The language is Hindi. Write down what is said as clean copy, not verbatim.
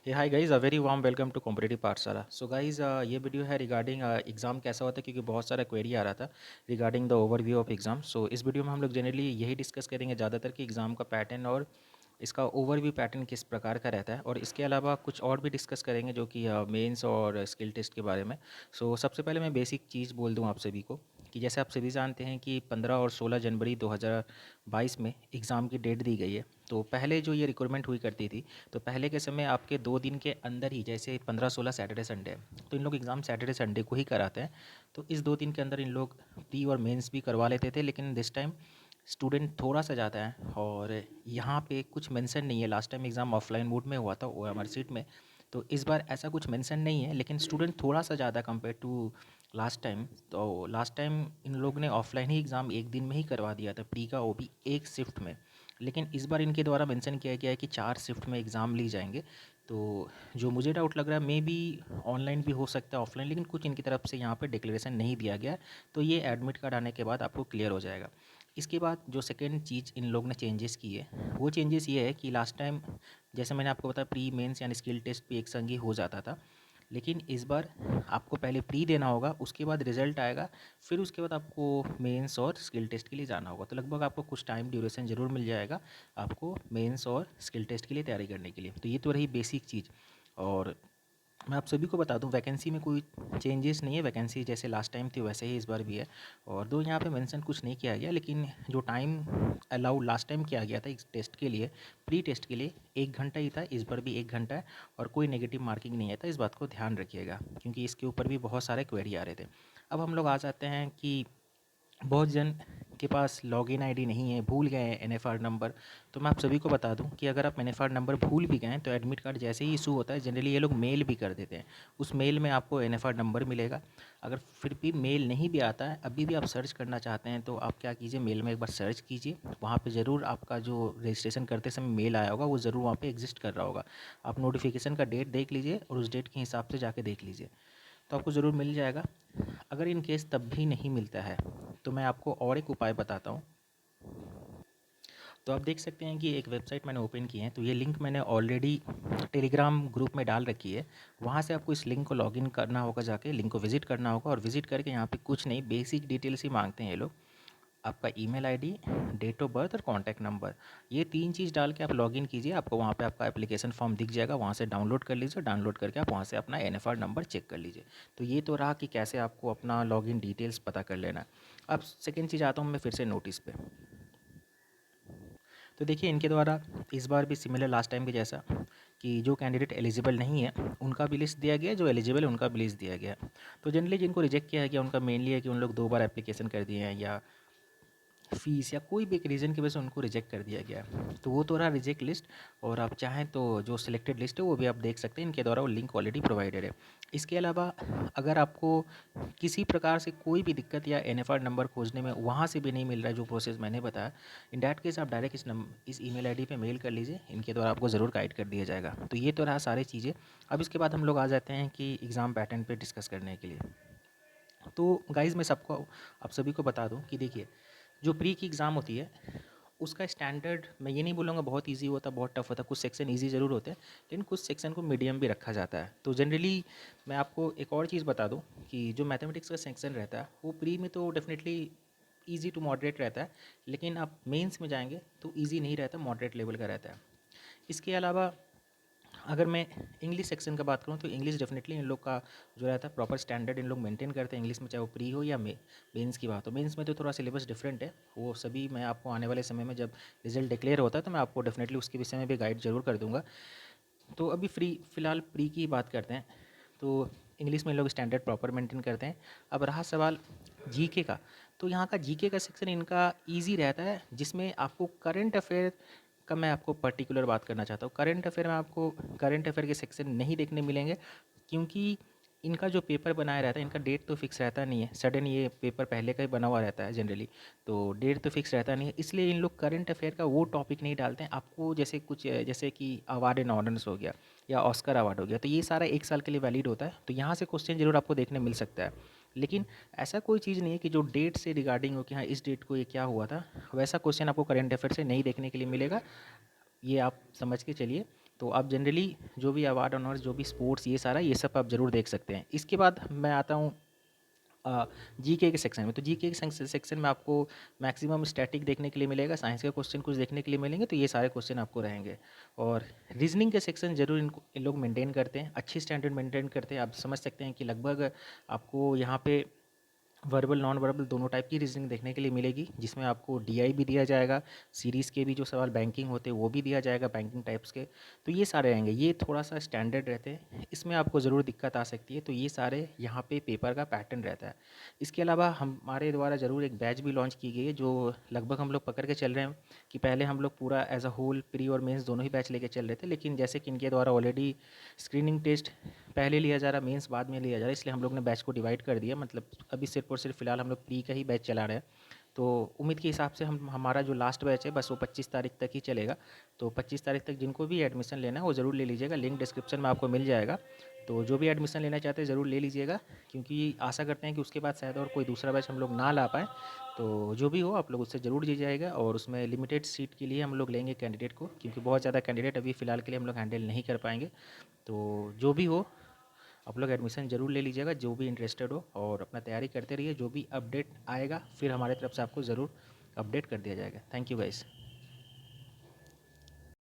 Hey hi guys, a very warm welcome to competitive Pathshala. So guys, ये वीडियो है रिगार्डिंग एग्ज़ाम कैसा होता है, क्योंकि बहुत सारा क्वेरी आ रहा था regarding the overview of exam. So इस वीडियो में हम लोग जनरली यही डिस्कस करेंगे ज़्यादातर कि एग्ज़ाम का पैटर्न और इसका ओवरव्यू पैटर्न किस प्रकार का रहता है, और इसके अलावा कुछ और भी डिस्कस करेंगे जो कि मेंस और स्किल टेस्ट के बारे में। सो सबसे पहले मैं बेसिक चीज़ बोल दूं आप सभी को कि जैसे आप सभी जानते हैं कि 15 और 16 जनवरी 2022 में एग्ज़ाम की डेट दी गई है। तो पहले जो ये रिक्रूटमेंट हुई करती थी, तो पहले के समय आपके 2 दिन के अंदर ही, जैसे 15-16 सैटरडे संडे है, तो इन लोग एग्ज़ाम सैटरडे संडे को ही कराते हैं। तो इस 2 दिन के अंदर इन लोग प्री और मेंस भी करवा लेते थे, लेकिन दिस टाइम स्टूडेंट थोड़ा सा ज़्यादा है और यहाँ पे कुछ मेंशन नहीं है। Last time exam offline mode में हुआ था ओएमआर सीट में, तो इस बार ऐसा कुछ मेंशन नहीं है, लेकिन स्टूडेंट थोड़ा सा ज़्यादा कंपेयर टू लास्ट टाइम। तो लास्ट टाइम इन लोग ने ऑफलाइन ही एग्ज़ाम एक दिन में ही करवा दिया था प्री का, वो भी एक शिफ्ट में। लेकिन इस बार इनके द्वारा मेंशन किया गया है कि 4 शिफ्ट में एग्ज़ाम ली जाएंगे। तो जो मुझे डाउट लग रहा है, मे बी ऑनलाइन भी हो सकता है ऑफलाइन, लेकिन कुछ इनकी तरफ से यहाँ पे डिक्लेरेशन नहीं दिया गया है। तो ये एडमिट कार्ड आने के बाद आपको क्लियर हो जाएगा। इसके बाद जो सेकेंड चीज़ इन लोग ने चेंजेस की है, वो चेंजेस ये है कि लास्ट टाइम जैसे मैंने आपको बताया प्री मेंस यानी स्किल टेस्ट भी एक संग ही हो जाता था, लेकिन इस बार आपको पहले प्री देना होगा, उसके बाद रिजल्ट आएगा, फिर उसके बाद आपको मेंस और स्किल टेस्ट के लिए जाना होगा। तो लगभग आपको कुछ टाइम ड्यूरेशन ज़रूर मिल जाएगा आपको मेंस और स्किल टेस्ट के लिए तैयारी करने के लिए। तो ये तो रही बेसिक चीज़। और मैं आप सभी को बता दूं, वैकेंसी में कोई चेंजेस नहीं है। वैकेंसी जैसे लास्ट टाइम थी वैसे ही इस बार भी है। और दो यहाँ पे मेंशन कुछ नहीं किया गया, लेकिन जो टाइम अलाउ लास्ट टाइम किया गया था इस टेस्ट के लिए, प्री टेस्ट के लिए 1 घंटा ही था, इस बार भी 1 घंटा है। और कोई नेगेटिव मार्किंग नहीं है, तो इस बात को ध्यान रखिएगा, क्योंकि इसके ऊपर भी बहुत सारे क्वेरी आ रहे थे। अब हम लोग आ जाते हैं कि बहुत जन के पास लॉगिन आईडी नहीं है, भूल गए हैं एनएफआर नंबर। तो मैं आप सभी को बता दूं कि अगर आप एनएफआर नंबर भूल भी गए हैं, तो एडमिट कार्ड जैसे ही इशू होता है जनरली ये लोग मेल भी कर देते हैं। उस मेल में आपको एनएफआर नंबर मिलेगा। अगर फिर भी मेल नहीं भी आता है, अभी भी आप सर्च करना चाहते हैं, तो आप क्या कीजिए, मेल में एक बार सर्च कीजिए। वहाँ पर ज़रूर आपका जो रजिस्ट्रेशन करते समय मेल आया होगा, वो ज़रूर वहाँ पर एग्जिस्ट कर रहा होगा। आप नोटिफिकेशन का डेट देख लीजिए और उस डेट के हिसाब से जाके देख लीजिए, तो आपको ज़रूर मिल जाएगा। अगर इन केस तब भी नहीं मिलता है, तो मैं आपको और एक उपाय बताता हूँ। तो आप देख सकते हैं कि एक वेबसाइट मैंने ओपन की है, तो ये लिंक मैंने ऑलरेडी टेलीग्राम ग्रुप में डाल रखी है। वहाँ से आपको इस लिंक को लॉगिन करना होगा, जाके लिंक को विजिट करना होगा, और विजिट करके यहाँ पे कुछ नहीं, बेसिक डिटेल्स ही मांगते हैं ये लोग। आपका email ID, date of birth और कॉन्टैक्ट नंबर, ये 3 चीज़ डाल के आप लॉगिन कीजिए। आपको वहाँ पे आपका एप्लीकेशन फॉर्म दिख जाएगा, वहाँ से डाउनलोड कर लीजिए। डाउनलोड करके आप वहाँ से अपना एनएफआर नंबर चेक कर लीजिए। तो ये तो रहा कि कैसे आपको अपना लॉगिन डिटेल्स पता कर लेना है। अब सेकेंड चीज़ आता हूँ मैं फिर से नोटिस पे। तो देखिए, इनके द्वारा इस बार भी सिमिलर लास्ट टाइम के जैसा कि जो कैंडिडेट एलिजिबल नहीं है उनका भी लिस्ट दिया गया है, जो एलिजिबल है उनका भी लिस्ट दिया गया है। तो जनरली जिनको रिजेक्ट किया है गया, उनका मेनली है कि उन लोग 2 बार एप्लीकेशन कर दिए हैं, या फ़ीस या कोई भी एक रीज़न की वजह से उनको रिजेक्ट कर दिया गया है। तो वो तो रहा रिजेक्ट लिस्ट। और आप चाहें तो जो सिलेक्टेड लिस्ट है वो भी आप देख सकते हैं, इनके द्वारा वो लिंक ऑलरेडी प्रोवाइडेड है। इसके अलावा अगर आपको किसी प्रकार से कोई भी दिक्कत या एनएफआर नंबर खोजने में वहाँ से भी नहीं मिल रहा है, जो प्रोसेस मैंने बताया, इन डैट केस आप डायरेक्ट इस ईमेल आईडी पे मेल कर लीजिए, इनके द्वारा आपको ज़रूर गाइड कर दिया जाएगा। तो ये तो रहा सारी चीज़ें। अब इसके बाद हम लोग आ जाते हैं कि एग्ज़ाम पैटर्न पे डिस्कस करने के लिए। तो गाइज़, मैं सबको आप सभी को बता दूं कि देखिए, जो प्री की एग्ज़ाम होती है उसका स्टैंडर्ड मैं ये नहीं बोलूँगा बहुत इजी होता, बहुत टफ होता। कुछ सेक्शन इजी ज़रूर होते हैं, लेकिन कुछ सेक्शन को मीडियम भी रखा जाता है। तो जनरली मैं आपको एक और चीज़ बता दूं कि जो मैथमेटिक्स का सेक्शन रहता है वो प्री में तो डेफिनेटली इजी टू मॉडरेट रहता है, लेकिन आप मेंस में जाएंगे तो इजी नहीं रहता, मॉडरेट लेवल का रहता है। इसके अलावा अगर मैं इंग्लिश सेक्शन का बात करूँ, तो इंग्लिश डेफिनेटली इन लोग का जो रहता है प्रॉपर स्टैंडर्ड इन लोग मेंटेन करते हैं इंग्लिश में, चाहे वो प्री हो या मेंस की बात हो। मेंस में तो थोड़ा सिलेबस डिफरेंट है, वो सभी मैं आपको आने वाले समय में जब रिजल्ट डिक्लेयर होता है तो मैं आपको डेफिनेटली उसके विषय में भी गाइड जरूर कर दूंगा। तो अभी फ़िलहाल प्री की बात करते हैं। तो इंग्लिश में इन लोग स्टैंडर्ड प्रॉपर मेंटेन करते हैं। अब रहा सवाल जीके का, तो यहाँ का जीके का सेक्शन इनका ईजी रहता है, जिसमें आपको करंट अफेयर का मैं आपको पर्टिकुलर बात करना चाहता हूँ। करंट अफेयर में आपको करंट अफेयर के सेक्शन नहीं देखने मिलेंगे, क्योंकि इनका जो पेपर बनाया रहता है, इनका डेट तो फिक्स रहता नहीं है। सडन ये पेपर पहले का ही बना हुआ रहता है जनरली, तो डेट तो फिक्स रहता नहीं है, इसलिए इन लोग करंट अफेयर का वो टॉपिक नहीं डालते हैं। आपको जैसे कुछ जैसे कि अवार्ड एंड ऑनर्स हो गया या ऑस्कर अवार्ड हो गया, तो ये सारा 1 साल के लिए वैलिड होता है, तो यहाँ से क्वेश्चन जरूर आपको देखने मिल सकता है। लेकिन ऐसा कोई चीज़ नहीं है कि जो डेट से रिगार्डिंग हो कि हाँ इस डेट को ये क्या हुआ था, वैसा क्वेश्चन आपको करंट अफेयर से नहीं देखने के लिए मिलेगा। ये आप समझ के चलिए। तो आप जनरली जो भी अवार्ड ऑनर्स, जो भी स्पोर्ट्स, ये सारा ये सब आप ज़रूर देख सकते हैं। इसके बाद मैं आता हूँ जीके के सेक्शन में। तो जीके के सेक्शन में आपको मैक्सिमम स्टैटिक देखने के लिए मिलेगा, साइंस के क्वेश्चन कुछ देखने के लिए मिलेंगे, तो ये सारे क्वेश्चन आपको रहेंगे। और रीजनिंग के सेक्शन ज़रूर इन लोग मेंटेन करते हैं, अच्छी स्टैंडर्ड मेंटेन करते हैं। आप समझ सकते हैं कि लगभग आपको यहाँ पे वर्बल नॉन वर्बल दोनों टाइप की रीजनिंग देखने के लिए मिलेगी, जिसमें आपको डीआई भी दिया जाएगा, सीरीज़ के भी जो सवाल बैंकिंग होते हैं वो भी दिया जाएगा, बैंकिंग टाइप्स के। तो ये सारे रहेंगे, ये थोड़ा सा स्टैंडर्ड रहते हैं, इसमें आपको ज़रूर दिक्कत आ सकती है। तो ये सारे यहाँ पे पेपर का पैटर्न रहता है। इसके अलावा हमारे द्वारा ज़रूर एक बैच भी लॉन्च की गई है, जो लगभग हम लोग पकड़ के चल रहे हैं कि पहले हम लोग पूरा एज अ होल प्री और मेंस दोनों ही बैच लेके चल रहे थे, लेकिन जैसे कि इनके द्वारा ऑलरेडी स्क्रीनिंग टेस्ट पहले लिया जा रहा, मेंस बाद में लिया जा रहा है, इसलिए हम लोग ने बैच को डिवाइड कर दिया। मतलब अभी सिर्फ और सिर्फ फ़िलहाल हम लोग प्री का ही बैच चला रहे हैं। तो उम्मीद के हिसाब से हम हमारा जो लास्ट बैच है बस वो 25 तारीख तक ही चलेगा। तो 25 तारीख तक जिनको भी एडमिशन लेना है वो ज़रूर ले लीजिएगा, लिंक डिस्क्रिप्शन में आपको मिल जाएगा। तो जो भी एडमिशन लेना चाहते हैं ज़रूर ले लीजिएगा, क्योंकि आशा करते हैं कि उसके बाद शायद और कोई दूसरा बैच हम लोग ना ला पाएँ। तो जो भी हो आप लोग उससे ज़रूर लीजिएगा, और उसमें लिमिटेड सीट के लिए हम लोग लेंगे कैंडिडेट को, क्योंकि बहुत ज़्यादा कैंडिडेट अभी फ़िलहाल के लिए हम लोग हैंडल नहीं कर पाएंगे। तो जो भी हो आप लोग एडमिशन ज़रूर ले लीजिएगा, जो भी इंटरेस्टेड हो, और अपना तैयारी करते रहिए। जो भी अपडेट आएगा फिर हमारे तरफ से आपको ज़रूर अपडेट कर दिया जाएगा। Thank you guys.